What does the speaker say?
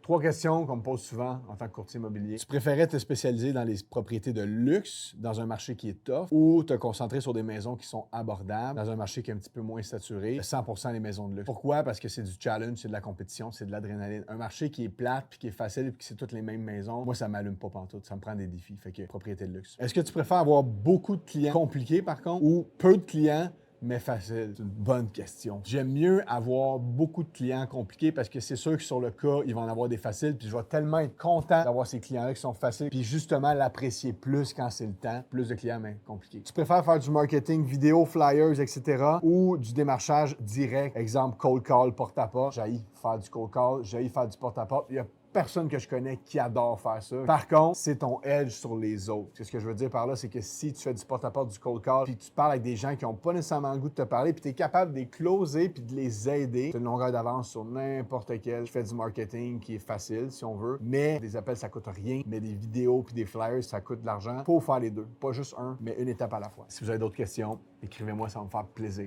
3 questions qu'on me pose souvent en tant que courtier immobilier. Tu préférais te spécialiser dans les propriétés de luxe, dans un marché qui est tough, ou te concentrer sur des maisons qui sont abordables, dans un marché qui est un petit peu moins saturé, 100% les maisons de luxe? Pourquoi? Parce que c'est du challenge, c'est de la compétition, c'est de l'adrénaline. Un marché qui est plate, puis qui est facile, puis que c'est toutes les mêmes maisons, moi, ça m'allume pas pantoute. Ça me prend des défis. Fait que propriété de luxe. Est-ce que tu préfères avoir beaucoup de clients compliqués, par contre, ou peu de clients mais facile? C'est une bonne question. J'aime mieux avoir beaucoup de clients compliqués parce que c'est sûr que sur le cas, ils vont en avoir des faciles, puis je vais tellement être content d'avoir ces clients-là qui sont faciles, puis justement l'apprécier plus quand c'est le temps. Plus de clients, mais compliqués. Tu préfères faire du marketing vidéo, flyers, etc. ou du démarchage direct, exemple cold call, porte-à-porte? J'haïs faire du cold call, j'haïs faire du porte-à-porte. Il y a personne que je connais qui adore faire ça. Par contre, c'est ton edge sur les autres. Ce que je veux dire par là, c'est que si tu fais du porte-à-porte, du cold call, puis tu parles avec des gens qui n'ont pas nécessairement le goût de te parler, puis tu es capable de les closer puis de les aider, tu as une longueur d'avance sur n'importe quel. Je fais du marketing qui est facile, si on veut, mais des appels, ça coûte rien, mais des vidéos puis des flyers, ça coûte de l'argent. Faut faire les deux. Pas juste un, mais une étape à la fois. Si vous avez d'autres questions, écrivez-moi, ça va me faire plaisir.